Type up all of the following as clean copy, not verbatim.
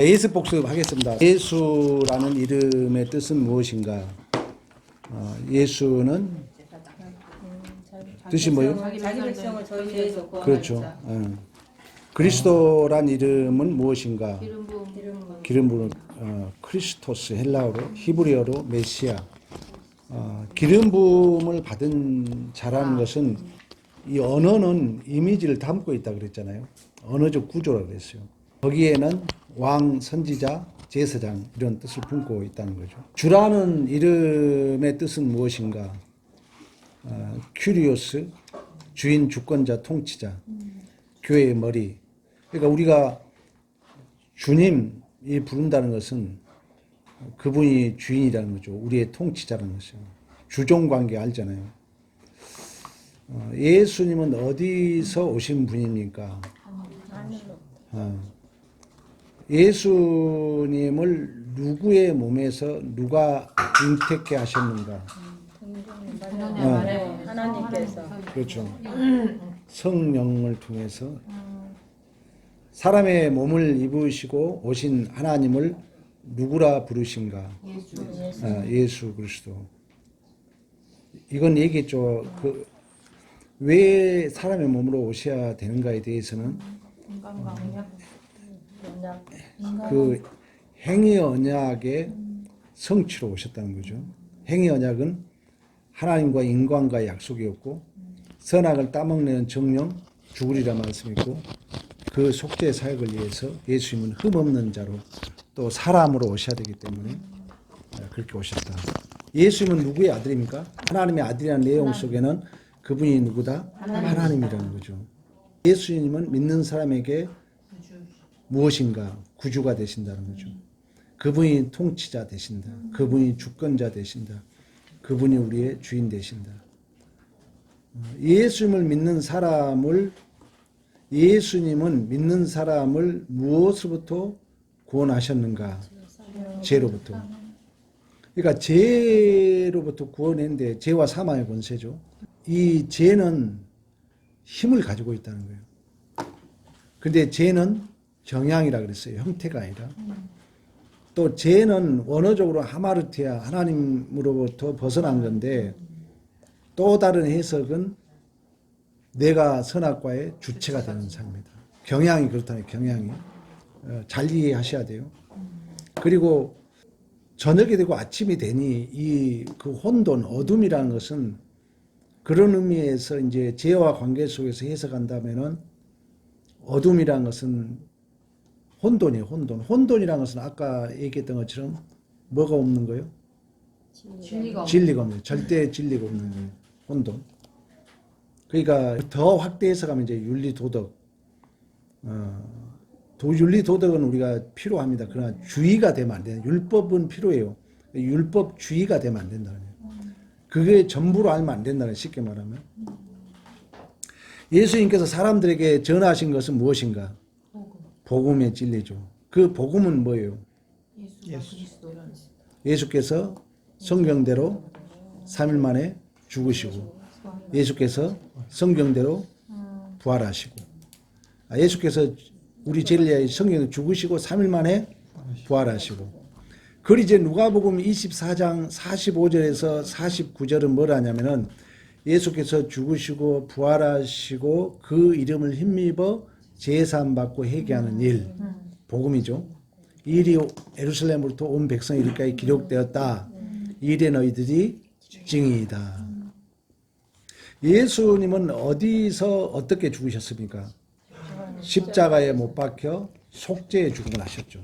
예수 복습하겠습니다. 예수라는 이름의 뜻은 무엇인가? 예수는 뜻이 뭐예요? 자기 백성을 저희에서 그렇죠. 그리스도란 이름은 무엇인가? 기름 부은 크리스토스, 헬라어로, 히브리어로 메시아. 기름 부음을 받은 자라는 것은 이 언어는 이미지를 담고 있다 그랬잖아요. 언어적 구조라고 그랬어요. 거기에는 왕, 선지자, 제사장 이런 뜻을 품고 있다는 거죠. 주라는 이름의 뜻은 무엇인가? 큐리오스, 주인, 주권자, 통치자, 교회의 머리. 그러니까 우리가 주님이 부른다는 것은 그분이 주인이라는 거죠. 우리의 통치자라는 것이죠. 주종관계 알잖아요. 예수님은 어디서 오신 분입니까? 예수님을 누구의 몸에서 누가 잉태케 하셨는가? 하나님께서. 그렇죠. 성령을 통해서 사람의 몸을 입으시고 오신 하나님을 누구라 부르신가? 예수 그리스도. 이건 얘기했죠. 왜 사람의 몸으로 오셔야 되는가에 대해서는 그 행위 언약의 성취로 오셨다는 거죠. 행위 언약은 하나님과 인간과의 약속이었고 선악을 따먹는 정령 죽으리라 말씀이고 그 속죄 사역을 위해서 예수님은 흠없는 자로 또 사람으로 오셔야 되기 때문에 그렇게 오셨다. 예수님은 누구의 아들입니까? 하나님의 아들이라는 내용 속에는 그분이 누구다? 하나님이라는 거죠. 예수님은 믿는 사람에게 무엇인가? 구주가 되신다는 거죠. 그분이 통치자 되신다. 그분이 주권자 되신다. 그분이 우리의 주인 되신다. 예수님을 믿는 사람을 예수님은 믿는 사람을 무엇으로부터 구원하셨는가? 죄로부터. 그러니까 죄로부터 구원했는데 죄와 사망의 권세죠. 이 죄는 힘을 가지고 있다는 거예요. 그런데 죄는 경향이라 그랬어요. 형태가 아니라. 또 죄는 원어적으로 하마르티아 하나님으로부터 벗어난 건데 또 다른 해석은 내가 선악과의 주체가 되는 삶이다. 경향이 그렇다는 경향이. 잘 이해하셔야 돼요. 그리고 저녁이 되고 아침이 되니 이 그 혼돈, 어둠이라는 것은 그런 의미에서 이제 죄와 관계 속에서 해석한다면은 어둠이라는 것은 혼돈이에요, 혼돈. 혼돈이라는 것은 아까 얘기했던 것처럼 뭐가 없는 거예요? 진리가 없는 거예요. 절대 진리가 없는 거예요. 혼돈. 그러니까 더 확대해서 가면 이제 윤리 도덕. 윤리 도덕은 우리가 필요합니다. 그러나 주의가 되면 안 돼요. 율법은 필요해요. 율법주의가 되면 안 된다는 거예요. 그게 전부로 알면 안 된다는 거예요. 쉽게 말하면. 예수님께서 사람들에게 전하신 것은 무엇인가? 복음의 진리죠. 그 복음은 뭐예요? 예수께서 성경대로 3일 만에 죽으시고 예수께서 성경대로 부활하시고 예수께서 우리 죄를 위하여 성경에 죽으시고 3일 만에 부활하시고 그리고 이제 누가복음 24장 45절에서 49절은 뭘 하냐면은 예수께서 죽으시고 부활하시고 그 이름을 힘입어 제사함 받고 회개하는 일 복음이죠. 이 일이 예루살렘으로부터 온 백성이 이르기까지 기록되었다. 이 일에 너희들이 증인이다. 예수님은 어디서 어떻게 죽으셨습니까? 십자가에 못 박혀 속죄의 죽음을 하셨죠.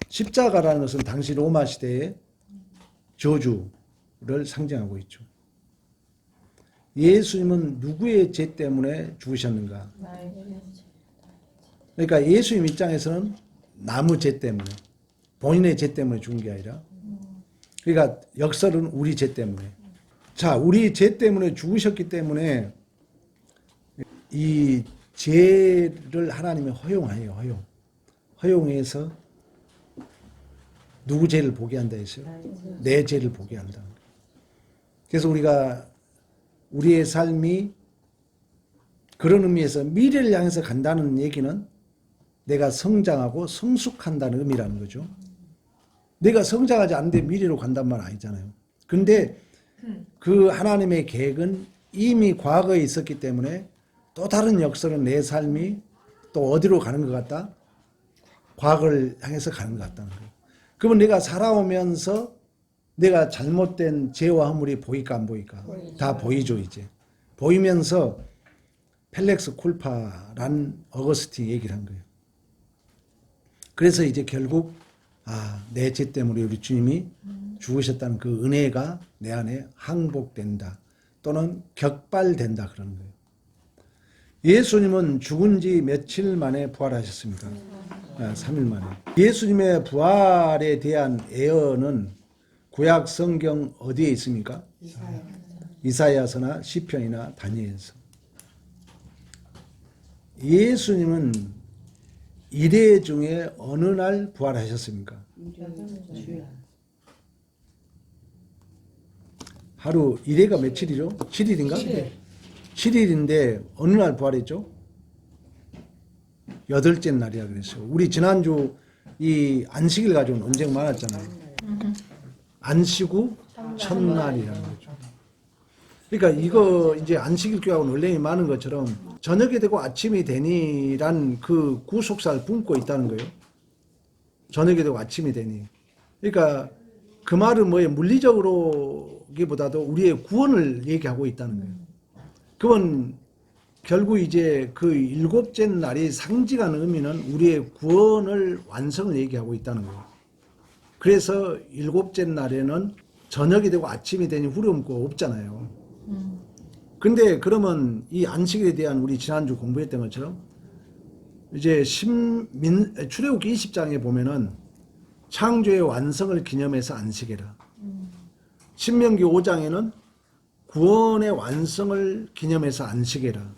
십자가라는 것은 당시 로마 시대의 저주를 상징하고 있죠. 예수님은 누구의 죄 때문에 죽으셨는가? 그러니까 예수님 입장에서는 나무 죄 때문에 본인의 죄 때문에 죽은 게 아니라 그러니까 역설은 우리 죄 때문에 자 우리 죄 때문에 죽으셨기 때문에 이 죄를 하나님이 허용해요. 허용해서 누구 죄를 보게 한다 했어요? 내 죄를 보게 한다. 그래서 우리가 우리의 삶이 그런 의미에서 미래를 향해서 간다는 얘기는 내가 성장하고 성숙한다는 의미라는 거죠. 내가 성장하지 않는데 미래로 간단 말 아니잖아요. 근데 그 하나님의 계획은 이미 과거에 있었기 때문에 또 다른 역사는 내 삶이 또 어디로 가는 것 같다? 과거를 향해서 가는 것 같다는 거예요. 그러면 내가 살아오면서 내가 잘못된 죄와 허물이 보일까 안 보일까? 다 보이죠 이제. 보이면서 펠렉스 쿨파라는 어거스틴이 얘기를 한 거예요. 그래서 이제 결국 내 죄 때문에 우리 주님이 죽으셨다는 그 은혜가 내 안에 항복된다 또는 격발된다 그러는 거예요. 예수님은 죽은 지 며칠 만에 부활하셨습니다. 3일 만에. 예수님의 부활에 대한 예언은 구약 성경 어디에 있습니까? 이사야서나 시편이나 다니엘서. 예수님은 이래 중에 어느 날 부활하셨습니까? 하루 이래가 며칠이죠? 7일인가? 7일인데 어느 날 부활했죠? 8째 날이라 그랬어요. 우리 지난주 이 안식일 가지고 논쟁 많았잖아요. 안식 후 첫날이라는 거죠. 그러니까 이거 이제 안식일 교회하고 논쟁이 많은 것처럼 저녁이 되고 아침이 되니란 그 구속사를 품고 있다는 거예요. 저녁이 되고 아침이 되니. 그러니까 그 말은 뭐예요? 물리적으로기보다도 우리의 구원을 얘기하고 있다는 거예요. 그건 결국 이제 그 7째 날이 상징하는 의미는 우리의 구원을 완성을 얘기하고 있다는 거예요. 그래서 7째 날에는 저녁이 되고 아침이 되니 후렴구가 없잖아요. 근데 그러면 이 안식일에 대한 우리 지난주 공부했던 것처럼 이제 출애굽기 20장에 보면은 창조의 완성을 기념해서 안식해라. 신명기 5장에는 구원의 완성을 기념해서 안식해라.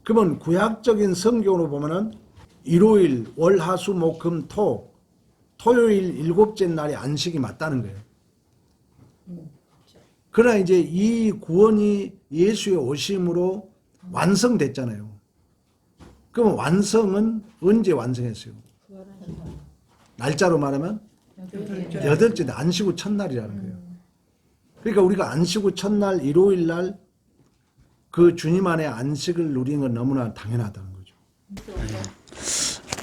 그러면 구약적인 성경으로 보면은 일요일, 월, 화, 수, 목, 금, 토, 토요일 7째 날이 안식이 맞다는 거예요. 그러나 이제 이 구원이 예수의 오심으로 완성됐잖아요. 그럼 완성은 언제 완성했어요? 날짜로 말하면 8째 날, 안식 후 첫날이라는 거예요. 그러니까 우리가 안식 후 첫날 일요일 날 그 주님 안에 안식을 누리는 건 너무나 당연하다는 거죠.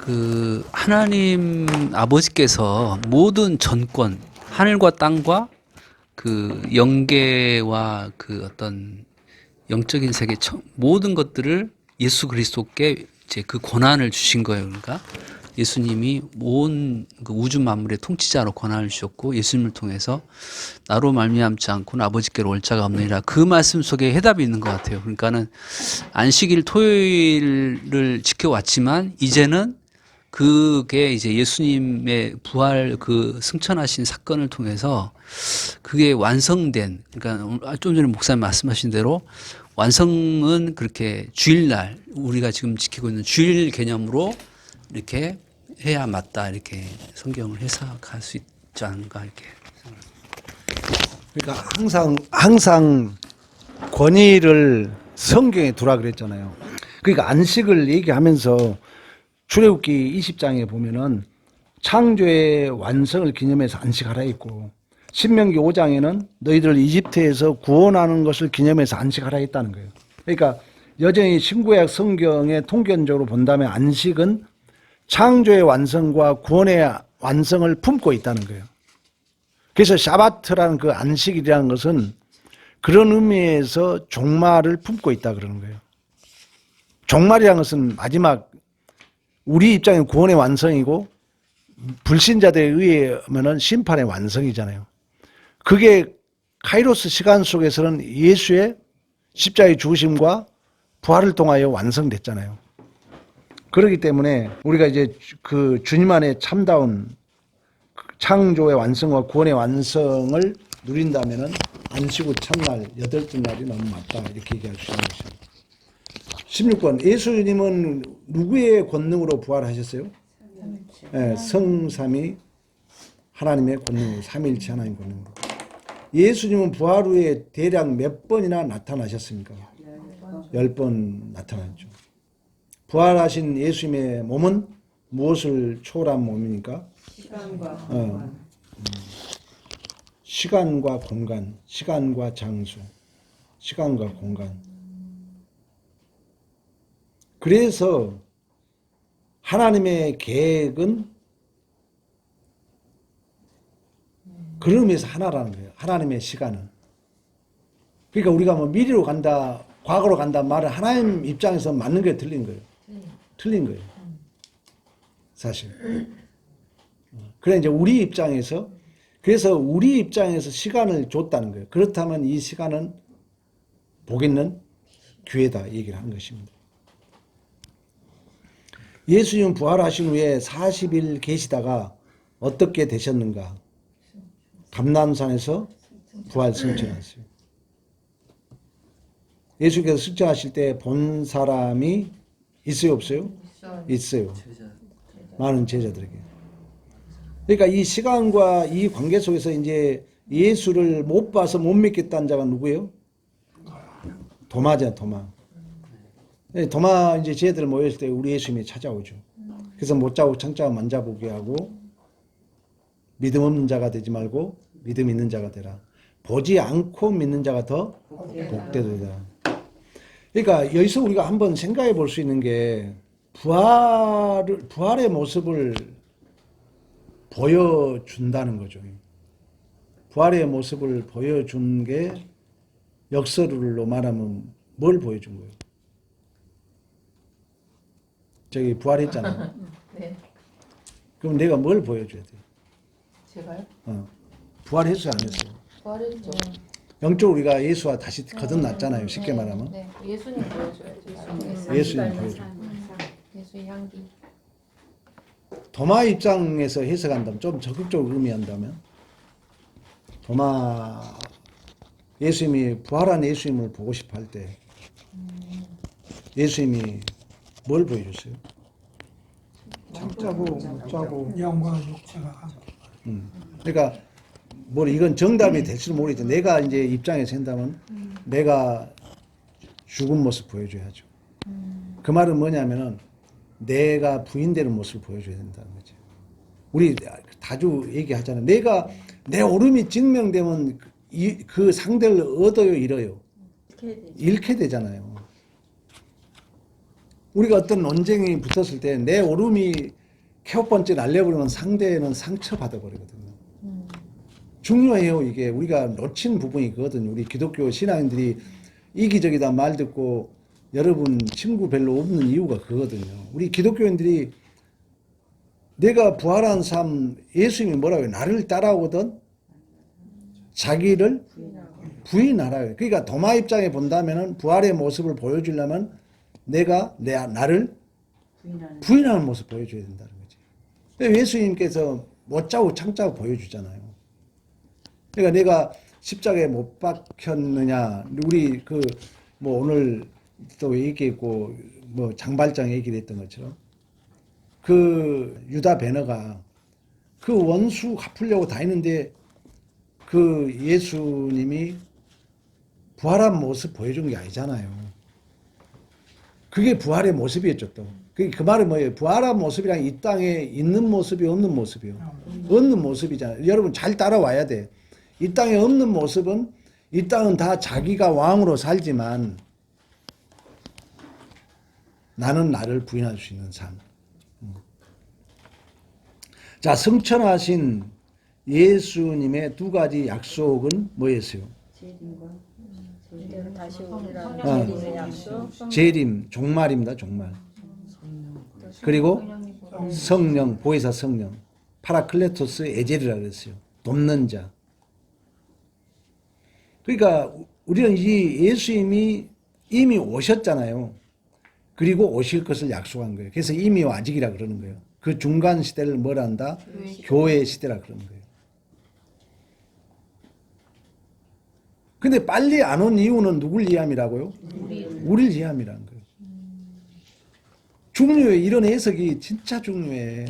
그 하나님 아버지께서 모든 전권, 하늘과 땅과 그 영계와 그 어떤 영적인 세계 모든 것들을 예수 그리스도께 이제 그 권한을 주신 거예요. 그러니까 예수님이 온 그 우주 만물의 통치자로 권한을 주셨고 예수님을 통해서 나로 말미암지 않고는 아버지께로 올 자가 없느니라 그 말씀 속에 해답이 있는 것 같아요. 그러니까는 안식일 토요일을 지켜왔지만 이제는 그게 이제 예수님의 부활 그 승천하신 사건을 통해서 그게 완성된 그러니까 좀 전에 목사님 말씀하신 대로 완성은 그렇게 주일날 우리가 지금 지키고 있는 주일 개념으로 이렇게 해야 맞다 이렇게 성경을 해석할 수 있지 않은가 이렇게 그러니까 항상 권위를 성경에 두라 그랬잖아요. 그러니까 안식을 얘기하면서 출애굽기 20장에 보면은 창조의 완성을 기념해서 안식하라 했고 신명기 5장에는 너희들 이집트에서 구원하는 것을 기념해서 안식하라 했다는 거예요. 그러니까 여전히 신구약 성경에 통견적으로 본다면 안식은 창조의 완성과 구원의 완성을 품고 있다는 거예요. 그래서 샤바트라는 그 안식이라는 것은 그런 의미에서 종말을 품고 있다 그러는 거예요. 종말이라는 것은 마지막 우리 입장에 구원의 완성이고 불신자들에 의하면 심판의 완성이잖아요. 그게 카이로스 시간 속에서는 예수의 십자가의 죽으심과 부활을 통하여 완성됐잖아요. 그렇기 때문에 우리가 이제 그 주님 안에 참다운 창조의 완성과 구원의 완성을 누린다면은 안식 후 첫날, 8째 날이 너무 맞다. 이렇게 얘기할 수 있는 것입니다. 16번. 예수님은 누구의 권능으로 부활하셨어요? 네, 성삼위 하나님의 권능으로, 삼위일체 하나님 권능으로. 예수님은 부활 후에 대략 몇 번이나 나타나셨습니까? 10번 나타났죠. 부활하신 예수님의 몸은 무엇을 초월한 몸입니까? 시간과 어. 공간. 시간과 공간, 시간과 장소, 시간과 공간. 그래서 하나님의 계획은 그런 의미에서 하나라는 거예요. 하나님의 시간은. 그러니까 우리가 뭐 미래로 간다, 과거로 간다 말은 하나님 입장에서 맞는 게 틀린 거예요. 틀린 거예요. 사실. 그래 이제 우리 입장에서 그래서 우리 입장에서 시간을 줬다는 거예요. 그렇다면 이 시간은 복 있는 기회다 얘기를 하는 것입니다. 예수님 부활하신 후에 40일 계시다가 어떻게 되셨는가? 감람산에서 부활 승천하셨어요. 예수께서 승천하실 때 본 사람이 있어요, 없어요? 있어요. 많은 제자들에게. 그러니까 이 시간과 이 관계 속에서 이제 예수를 못 봐서 못 믿겠다는 자가 누구예요? 도마죠, 도마. 도마 이제 제자들 모였을 때 우리 예수님이 찾아오죠. 그래서 못 자고 창자와 만져보게 하고 믿음 없는 자가 되지 말고 믿음 있는 자가 되라. 보지 않고 믿는 자가 더 복되도다. 그러니까 여기서 우리가 한번 생각해 볼 수 있는 게 부활의 모습을 보여준다는 거죠. 부활의 모습을 보여준 게 역설로 말하면 뭘 보여준 거예요? 저기 부활했잖아요. 네. 그럼 내가 뭘 보여줘야 돼요? 제가요? 부활했어요, 안 했어요? 부활했죠. 영적으로 우리가 예수와 다시 거듭났잖아요. 쉽게 말하면. 네. 예수님 보여줘야죠. 예수님 보여줘. 예수의 향기. 도마 입장에서 해석한다면 좀 적극적으로 의미한다면 도마 예수님이 부활한 예수님을 보고 싶어 할 때 예수님이 뭘 보여줬어요? 작고 영과 육체가 함께. 그러니까 뭐 이건 정답이 될지도 모르겠죠. 내가 이제 입장에서 한다면 내가 죽은 모습 보여줘야죠. 그 말은 뭐냐면은 내가 부인되는 모습을 보여줘야 된다는 거죠. 우리 자주 얘기하잖아요. 내가 내 옳음이 증명되면 그 상대를 얻어요, 잃어요? 잃게 되잖아요. 우리가 어떤 논쟁이 붙었을 때 내 옳음이 첫 번째 날려버리면 상대는 상처받아 버리거든요. 중요해요. 이게 우리가 놓친 부분이거든요. 우리 기독교 신앙인들이 이기적이다 말 듣고 여러분 친구 별로 없는 이유가 그거거든요. 우리 기독교인들이 내가 부활한 삶 예수님이 뭐라고 해요? 나를 따라오거든 자기를 부인하라. 그러니까 도마 입장에 본다면은 부활의 모습을 보여주려면 내가 나를 부인하는 모습 보여줘야 된다는 거지. 예수님께서 못 자고 창자고 보여주잖아요. 그러니까 내가 십자가에 못 박혔느냐, 우리 뭐 오늘 또 얘기했고, 뭐 장발장 얘기를 했던 것처럼 그 유다 베너가 그 원수 갚으려고 다니는데 그 예수님이 부활한 모습 보여준 게 아니잖아요. 그게 부활의 모습이었죠, 또. 그 말은 뭐예요? 부활한 모습이랑 이 땅에 있는 모습이 없는 모습이요. 없는 모습이잖아요. 여러분 잘 따라와야 돼. 이 땅에 없는 모습은 이 땅은 다 자기가 왕으로 살지만 나는 나를 부인할 수 있는 삶. 자, 승천하신 예수님의 두 가지 약속은 뭐였어요? 재림과 다시 오리라는 어. 재림의 약속. 재림, 종말입니다. 종말. 그리고 성령, 보혜사 성령. 파라클레토스 에젤이라고 그랬어요. 돕는 자. 그러니까 우리는 이 예수님이 이미 오셨잖아요. 그리고 오실 것을 약속한 거예요. 그래서 이미와 아직이라 그러는 거예요. 그 중간 시대를 뭐라 한다? 교회 시대라 그러는 거예요. 근데 빨리 안 온 이유는 누굴 위함이라고요? 우리를 위함이라는 거예요. 중요해. 이런 해석이 진짜 중요해.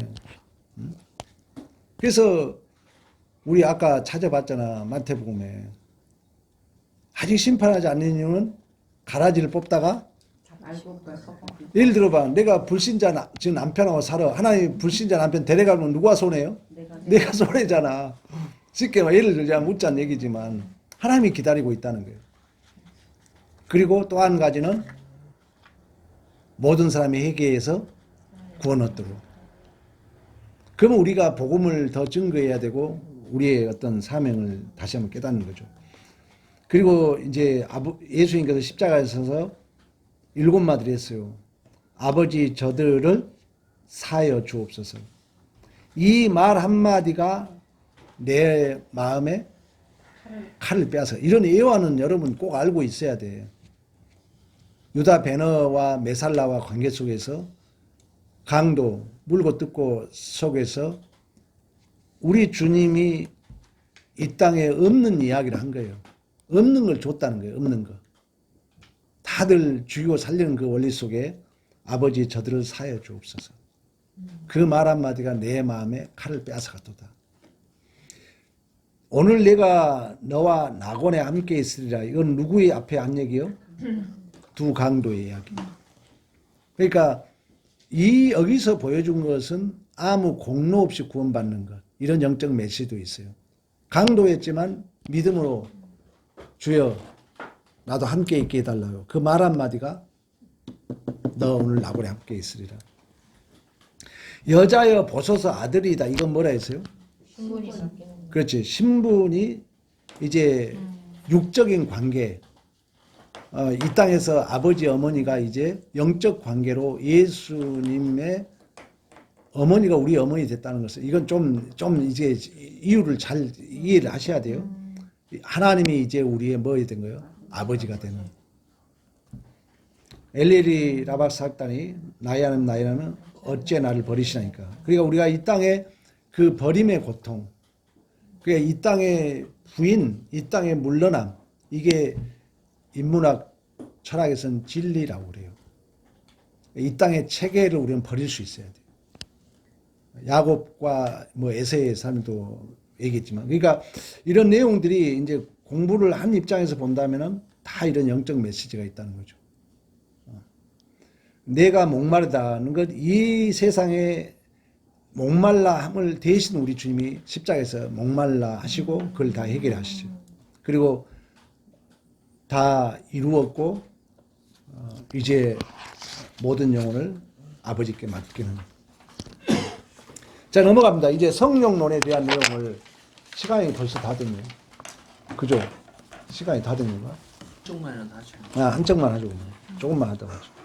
그래서 우리 아까 찾아봤잖아. 마태복음에. 아직 심판하지 않는 이유는 가라지를 뽑다가 알고 봐서. 예를 들어봐. 내가 불신자 지금 남편하고 살아. 하나님 불신자 남편 데려가면 누가 손해요? 내가 손해잖아. 쉽게 말 예를 들자면 묻자는 얘기지만 하나님이 기다리고 있다는 거예요. 그리고 또 한 가지는 모든 사람이 회개해서 구원 얻도록. 그러면 우리가 복음을 더 증거해야 되고 우리의 어떤 사명을 다시 한번 깨닫는 거죠. 그리고 이제 예수님께서 십자가에 서서 7마디를 했어요. 아버지 저들을 사하여 주옵소서. 이 말 한마디가 내 마음에 칼을 빼앗아. 이런 예화는 여러분 꼭 알고 있어야 돼. 유다 베너와 메살라와 관계 속에서 강도, 물고 뜯고 속에서 우리 주님이 이 땅에 없는 이야기를 한 거예요. 없는 걸 줬다는 거예요. 없는 거. 다들 죽이고 살리는 그 원리 속에 아버지 저들을 사하여 주옵소서. 그 말 한마디가 내 마음에 칼을 빼앗아갔도다. 오늘 내가 너와 낙원에 함께 있으리라. 이건 누구의 앞에 한 얘기요? 두 강도의 이야기. 그러니까 여기서 보여준 것은 아무 공로 없이 구원받는 것. 이런 영적 메시지도 있어요. 강도였지만 믿음으로 주여 나도 함께 있게 해달라고. 그 말 한마디가 너 오늘 낙원에 함께 있으리라. 여자여 보소서 아들이다. 이건 뭐라 했어요? 신분이 바뀌는 그렇지. 신분이 이제 육적인 관계. 이 땅에서 아버지 어머니가 이제 영적 관계로 예수님의 어머니가 우리 어머니 됐다는 것을 이건 좀 이제 이유를 잘 이해를 하셔야 돼요. 하나님이 이제 우리의 뭐가 된 거예요? 아버지가 되는. 엘리리 라박 사악단이 나야는 어째 나를 버리시나니까. 그러니까 우리가 이 땅에 그 버림의 고통, 그러니까 이 땅의 부인, 이 땅의 물러남, 이게 인문학 철학에서는 진리라고 그래요. 이 땅의 체계를 우리는 버릴 수 있어야 돼요. 야곱과 뭐 에서의 삶도 얘기했지만, 그러니까 이런 내용들이 이제 공부를 한 입장에서 본다면은 다 이런 영적 메시지가 있다는 거죠. 내가 목마르다는 것, 이 세상에 목말라함을 대신 우리 주님이 십자가에서 목말라 하시고 그걸 다 해결하시죠. 그리고 다 이루었고 이제 모든 영혼을 아버지께 맡기는. 자, 넘어갑니다. 이제 성령론에 대한 내용을 시간이 벌써 다 됐네요. 그죠? 시간이 다 된 건가? 한쪽만 하죠. 한쪽만 하죠. 조금만 하다가 하죠.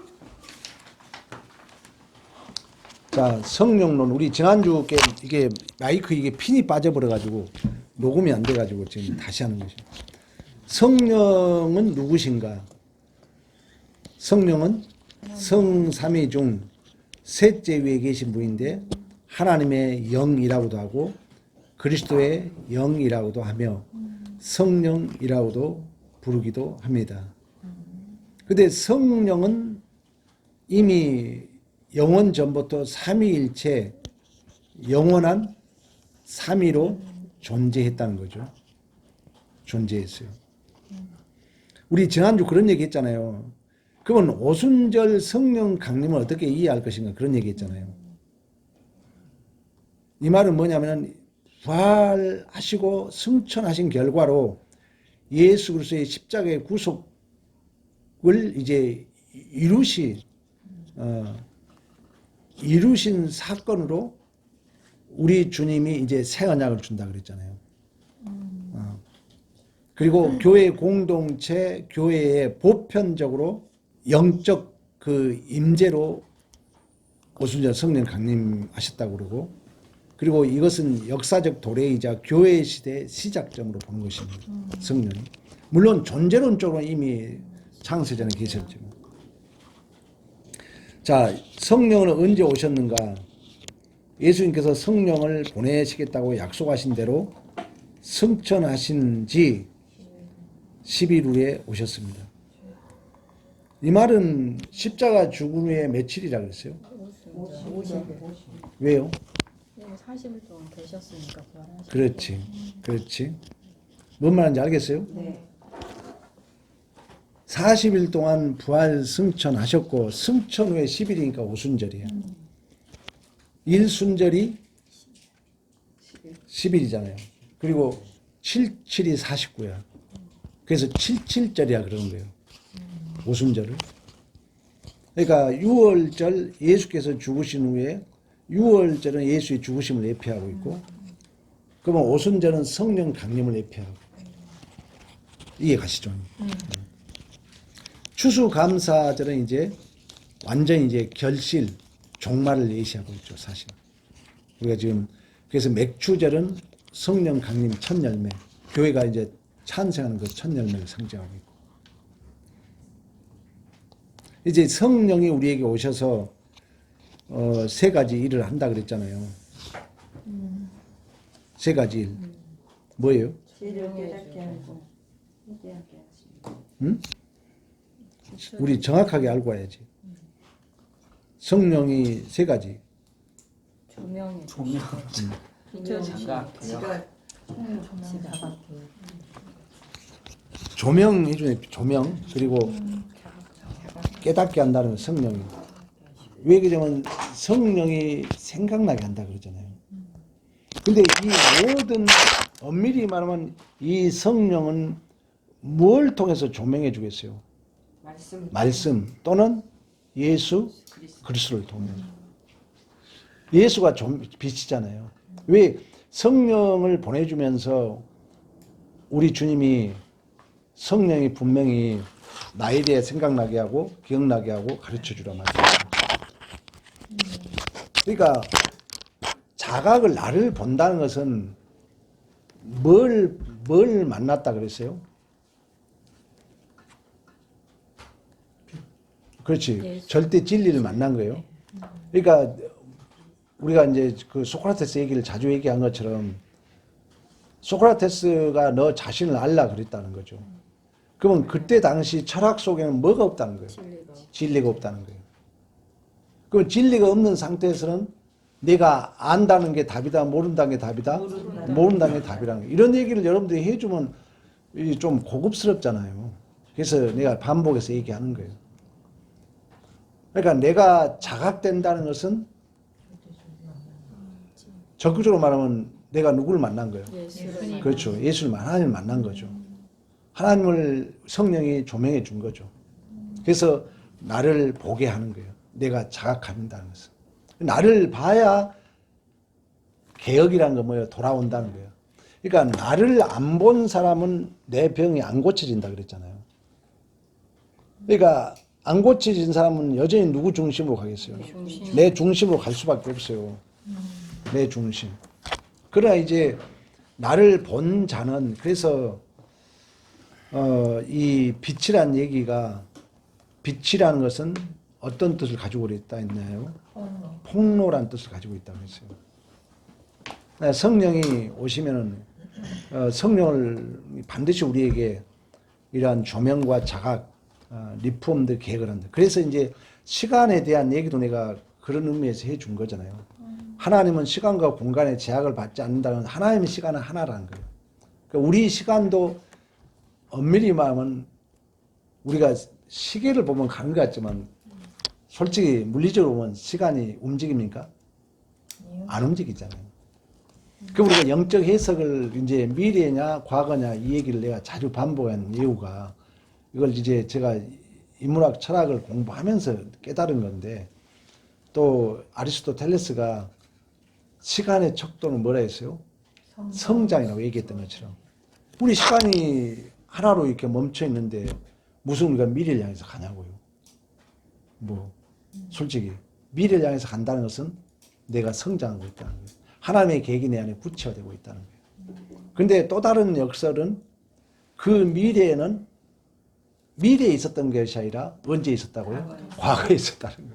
자, 성령론. 우리 지난주께 이게 마이크 이게 핀이 빠져버려가지고 녹음이 안 돼가지고 지금 다시 하는 거죠. 성령은 누구신가? 성령은 성삼위 중 셋째 위에 계신 분인데 하나님의 영이라고도 하고 그리스도의 영이라고도 하며 성령이라고도 부르기도 합니다. 근데 성령은 이미 영원 전부터 삼위일체 영원한 삼위로 존재했다는 거죠. 존재했어요. 우리 지난주 그런 얘기 했잖아요. 그러면 오순절 성령 강림을 어떻게 이해할 것인가 그런 얘기 했잖아요. 이 말은 뭐냐면 부활하시고 승천하신 결과로 예수 그리스도의 십자가의 구속을 이제 이루신 사건으로 우리 주님이 이제 새 언약을 준다 그랬잖아요. 그리고 교회 공동체, 교회에 보편적으로 영적 그 임재로 오순절 성령 강림하셨다고 그러고, 그리고 이것은 역사적 도래이자 교회 시대의 시작점으로 보는 것입니다. 성령이. 물론 존재론적으로 이미 창세전에 계셨지만. 자, 성령은 언제 오셨는가? 예수님께서 성령을 보내시겠다고 약속하신 대로 승천하신 지 10일 후에 오셨습니다. 이 말은 십자가 죽음 후에 며칠이라 그랬어요? 50일. 왜요? 40일 동안 계셨으니까 부활하셨죠. 그렇지. 뭔 말인지 알겠어요? 네. 40일 동안 부활 승천하셨고 승천 후에 10일이니까 오순절이에요. 일순절이 10일이잖아요. 그리고 77이 49야. 그래서 77절이야 그러는 거예요. 오순절을. 그러니까 6월절 예수께서 죽으신 후에 6월절은 예수의 죽으심을 예표하고 있고 그러면 오순절은 성령 강림을 예표하고 이해 가시죠? 추수감사절은 이제 완전히 이제 결실, 종말을 예시하고 있죠, 사실. 우리가 지금 그래서 맥추절은 성령 강림 첫 열매, 교회가 이제 찬생하는 그 첫 열매를 상징하고 있고. 이제 성령이 우리에게 오셔서 세 가지 일을 한다 그랬잖아요. 세 가지 일. 뭐예요? 지혜를 깨닫게 하고 회개하게 하시고. 응? 우리 정확하게 알고 와야지. 성령이 세 가지. 조명이 지가 조명해주네, 조명. 그리고 깨닫게 한다는 성령이. 왜 그러냐면 성령이 생각나게 한다 그러잖아요. 근데 이 모든 엄밀히 말하면 이 성령은 뭘 통해서 조명해 주겠어요? 말씀 또는 예수 그리스도를 통해서. 예수가 빛이잖아요. 왜 성령을 보내주면서 우리 주님이 성령이 분명히 나에 대해 생각나게 하고 기억나게 하고 가르쳐 주라 말이에요. 그러니까 자각을 나를 본다는 것은 뭘 만났다 그랬어요? 그렇지. 절대 진리를 만난 거예요. 그러니까 우리가 이제 그 소크라테스 얘기를 자주 얘기한 것처럼 소크라테스가 너 자신을 알라 그랬다는 거죠. 그러면 그때 당시 철학 속에는 뭐가 없다는 거예요? 진리가 없다는 거예요. 그럼 진리가 없는 상태에서는 내가 안다는 게 답이다, 모른다는 게 답이다, 모른다는 게 답이라는 거예요. 이런 얘기를 여러분들이 해주면 좀 고급스럽잖아요. 그래서 내가 반복해서 얘기하는 거예요. 그러니까 내가 자각된다는 것은 적극적으로 말하면 내가 누구를 만난 거예요? 예수를 그렇죠. 하나님을 만난 거죠. 하나님을 성령이 조명해 준 거죠. 그래서 나를 보게 하는 거예요. 내가 자각한다는 것은. 나를 봐야 개혁이라는 거 뭐예요? 돌아온다는 거예요. 그러니까 나를 안 본 사람은 내 병이 안 고쳐진다 그랬잖아요. 그러니까 안 고쳐진 사람은 여전히 누구 중심으로 가겠어요? 내 중심으로 갈 수밖에 없어요. 내 중심. 그러나 이제 나를 본 자는 그래서 이 빛이란 얘기가 빛이라는 것은 어떤 뜻을 가지고 있다 했나요? 폭로란 뜻을 가지고 있다고 했어요. 성령이 오시면은 성령을 반드시 우리에게 이러한 조명과 자각, 리폼들 계획을 한다. 그래서 이제 시간에 대한 얘기도 내가 그런 의미에서 해준 거잖아요. 하나님은 시간과 공간에 제약을 받지 않는다는 하나님의 시간은 하나라는 거예요. 그러니까 우리 시간도 엄밀히 말하면 우리가 시계를 보면 가는 것 같지만 솔직히 물리적으로 보면 시간이 움직입니까? 안 움직이잖아요. 그 우리가 영적 해석을 이제 미래냐 과거냐 이 얘기를 내가 자주 반복한 이유가 이걸 이제 제가 인문학 철학을 공부하면서 깨달은 건데 또 아리스토텔레스가 시간의 척도는 뭐라 했어요? 성장이라고 얘기했던 것처럼 우리 시간이 하나로 이렇게 멈춰 있는데 무슨 우리가 미래를 향해서 가냐고요. 뭐 솔직히 미래를 향해서 간다는 것은 내가 성장하고 있다는 거예요. 하나님의 계획이 내 안에 구체화되고 있다는 거예요. 근데 또 다른 역설은 그 미래에는 미래에 있었던 것이 아니라 언제 있었다고요? 과거에 있었다는 거예요.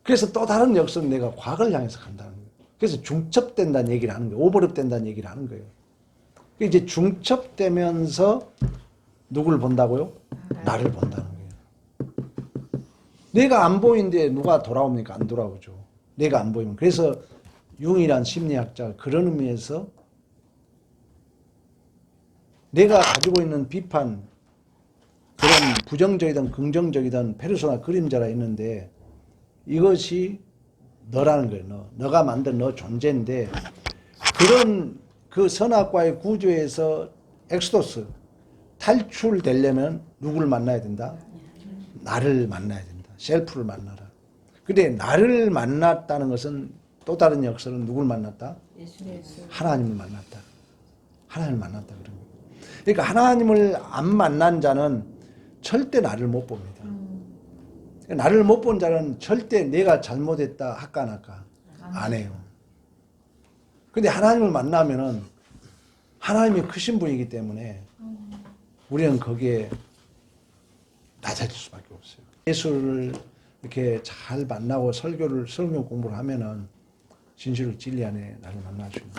그래서 또 다른 역설은 내가 과거를 향해서 간다는 거예요. 그래서 중첩된다는 얘기를 하는 거예요. 오버랩된다는 얘기를 하는 거예요. 이제 중첩되면서 누구를 본다고요? 나를 본다는 거예요. 내가 안 보이는데 누가 돌아옵니까? 안 돌아오죠. 내가 안 보이면. 그래서 융이란 심리학자가 그런 의미에서 내가 가지고 있는 비판, 그런 부정적이든 긍정적이든 페르소나 그림자가 있는데 이것이 너라는 거예요. 너가 만든 너 존재인데 그런 그 선악과의 구조에서 엑소더스 탈출되려면 누구를 만나야 된다? 나를 만나야 된다. 셀프를 만나라. 근데 나를 만났다는 것은 또 다른 역설은 누구를 만났다? 하나님을 만났다. 하나님을 만났다 그런 거예요. 그러니까 하나님을 안 만난 자는 절대 나를 못 봅니다. 나를 못 본 자는 절대 내가 잘못했다 할까 안 할까 안 해요. 근데 하나님을 만나면은 하나님이 크신 분이기 때문에 우리는 거기에 낮아질 수밖에 없어요. 예수를 이렇게 잘 만나고 설교 공부를 하면은 진실을 진리 안에 나를 만날 수 있는.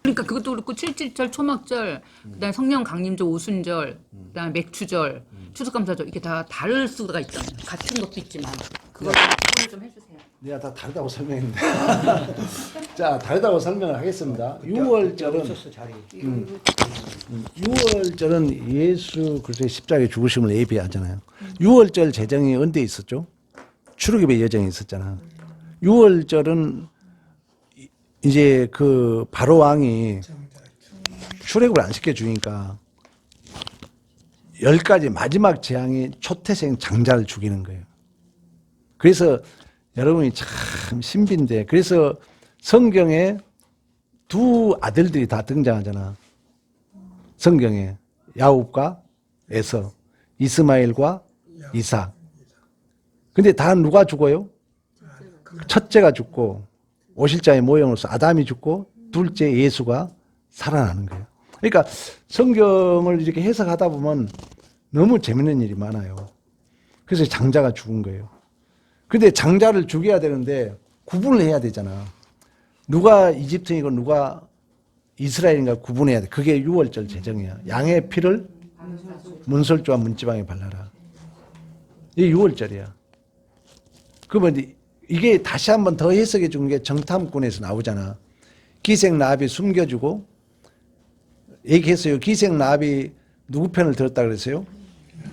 그러니까 그것도 그렇고 77절 초막절, 그다음에 성령 강림절, 오순절, 그다음에 맥추절, 추수감사절 이게 다 다를 수가 있잖아요. 같은 것도 있지만 그거를 좀 해주세요. 내가 다 다르다고 설명했는데. 자, 다르다고 설명을 하겠습니다. 6월절은 예수 그리스도의 십자가의 죽으심을 예비하잖아요. 6월절 제정이 언제 있었죠? 출애굽의 여정이 있었잖아. 6월절은 이제 그 바로 왕이 출애굽을 안 시켜주니까 10가지 마지막 재앙이 초태생 장자를 죽이는 거예요. 그래서 여러분이 참 신비인데 그래서 성경에 두 아들들이 다 등장하잖아. 성경에 야곱과 에서, 이스마엘과 이삭. 근데 다 누가 죽어요? 첫째가 죽고 오실자의 모형으로서 아담이 죽고 둘째 예수가 살아나는 거예요. 그러니까 성경을 이렇게 해석하다 보면 너무 재밌는 일이 많아요. 그래서 장자가 죽은 거예요. 근데 장자를 죽여야 되는데 구분을 해야 되잖아. 누가 이집트인이고 누가 이스라엘인가 구분해야 돼. 그게 6월절 제정이야. 양의 피를 문설주와 문지방에 발라라. 이게 6월절이야. 그러면 이게 다시 한번 더 해석해 준 게 정탐꾼에서 나오잖아. 기생나합이 숨겨주고 얘기했어요. 기생나합이 누구 편을 들었다 그랬어요?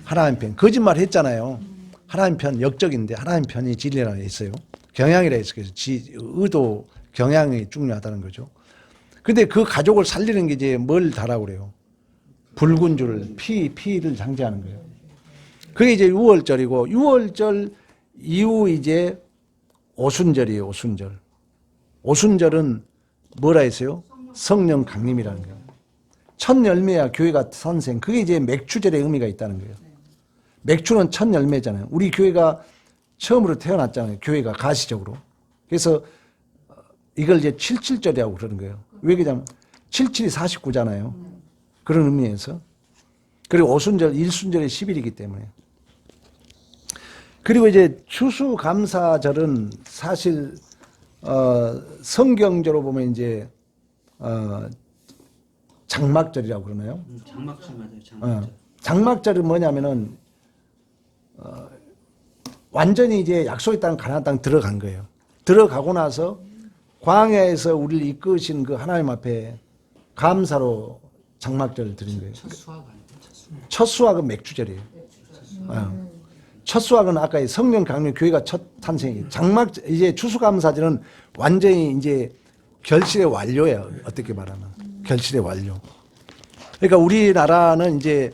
하나님 편. 거짓말 했잖아요. 하나님 편 역적인데 하나님 편이 진리라고 했어요. 경향이라 했어요. 그래서 의도 경향이 중요하다는 거죠. 근데 그 가족을 살리는 게 이제 뭘 다라고 그래요? 붉은 줄을 피를 상징하는 거예요. 그게 이제 6월절이고 6월절 이후 이제 오순절이에요. 오순절. 오순절은 뭐라 했어요? 성령 강림이라는 거예요. 첫 열매야 교회가 선생. 그게 이제 맥추절의 의미가 있다는 거예요. 맥추는 첫 열매잖아요. 우리 교회가 처음으로 태어났잖아요. 교회가 가시적으로. 그래서 이걸 이제 77절이라고 그러는 거예요. 왜 그러냐면 77이 49잖아요. 그런 의미에서. 그리고 오순절, 일순절이 10일이기 때문에. 그리고 이제 추수감사절은 사실 성경적으로 보면 이제 장막절이라고 그러나요? 장막절 맞아요. 장막절. 장막절은 뭐냐면은 완전히 이제 약속의 땅 가나안 땅 들어간 거예요. 들어가고 나서 광야에서 우리를 이끄신 그 하나님 앞에 감사로 장막절을 드린 거예요. 첫 수확은 맥주절이에요. 첫 수확은 아까 성령 강림 교회가 첫 탄생이에요. 장막 이제 추수감사절은 완전히 이제 결실의 완료예요. 어떻게 말하면 결실의 완료. 그러니까 우리나라는 이제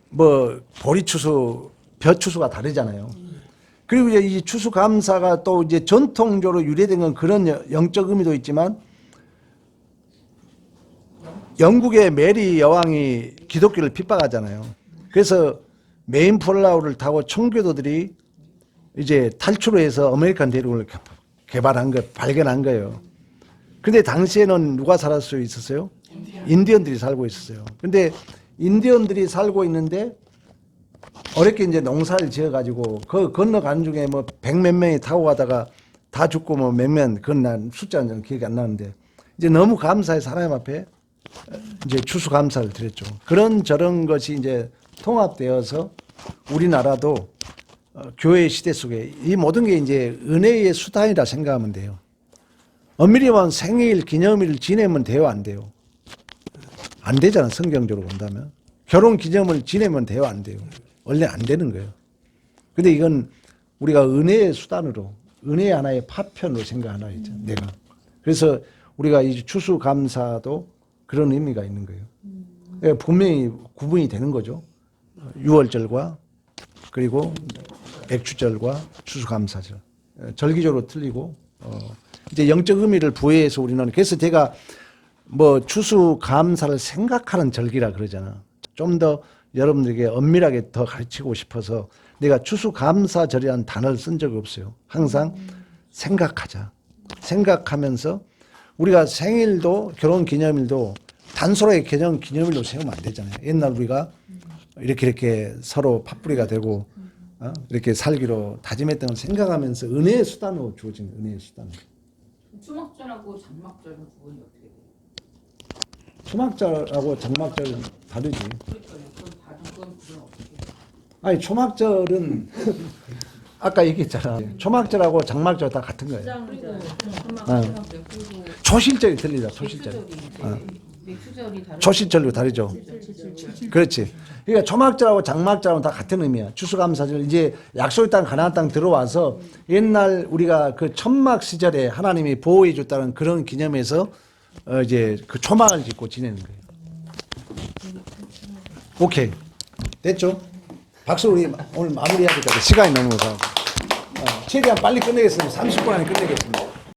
뭐 보리추수, 벼추수가 다르잖아요. 그리고 이제 이 추수감사가 또 이제 전통적으로 유래된 건 그런 영적 의미도 있지만 영국의 메리 여왕이 기독교를 핍박하잖아요. 그래서 메인플라워를 타고 청교도들이 이제 탈출을 해서 아메리칸 대륙을 개발한 거, 발견한 거예요. 근데 당시에는 누가 살 수 있었어요? 인디언들이 살고 있었어요. 근데 인디언들이 살고 있는데 어렵게 이제 농사를 지어가지고 그 건너가는 중에 뭐 100몇 명이 타고 가다가 다 죽고 뭐 몇몇 그건 난 숫자는 기억이 안 나는데 이제 너무 감사해서 하나님 앞에 이제 추수감사를 드렸죠. 그런 저런 것이 이제 통합되어서 우리나라도 교회 시대 속에 이 모든 게 이제 은혜의 수단이라 생각하면 돼요. 엄밀히만 생일 기념일을 지내면 돼요, 안 돼요? 안 되잖아, 성경적으로 본다면. 결혼 기념을 지내면 돼요, 안 돼요? 원래 안 되는 거예요. 근데 이건 우리가 은혜의 수단으로, 은혜의 하나의 파편으로 생각하나 있죠. 내가. 그래서 우리가 이 추수감사도 그런 의미가 있는 거예요. 그러니까 분명히 구분이 되는 거죠. 유월절과 그리고 맥주절과 추수감사절. 절기적으로 틀리고, 이제 영적 의미를 부여해서 우리는, 그래서 제가 뭐 추수감사를 생각하는 절기라 그러잖아. 좀 더 여러분들에게 엄밀하게 더 가르치고 싶어서 내가 추수감사절이라는 단어를 쓴 적이 없어요. 항상 생각하자. 생각하면서 우리가 생일도 결혼기념일도 단순하게 기념일로 세우면 안 되잖아요. 옛날 우리가 이렇게 서로 팥뿌리가 되고 이렇게 살기로 다짐했던 걸 생각하면서 은혜의 수단으로 주어진 은혜의 수단. 추막절하고 장막절은 구분이 어떻게 돼요? 초막절하고 장막절은 다르지. 그건 구분 어떻게 돼요? 아니 초막절은 아까 얘기했잖아. 초막절하고 장막절 다 같은 거예요. 장절, 추막절 그리고 초실절이 틀리다. 초실절. 맥주절이 다른. 초실절도 다르죠. 그렇지. 그러니까 초막절하고 장막절하고 다 같은 의미야. 추수감사절. 이제 약속의 땅 가나안 땅 들어와서 옛날 우리가 그 천막 시절에 하나님이 보호해 줬다는 그런 기념에서 이제 그 초막을 짓고 지내는 거예요. 오케이. 됐죠? 박수. 우리 오늘 마무리해야 될 것 같아요. 시간이 너무 가고. 최대한 빨리 끝내겠습니다. 30분 안에 끝내겠습니다.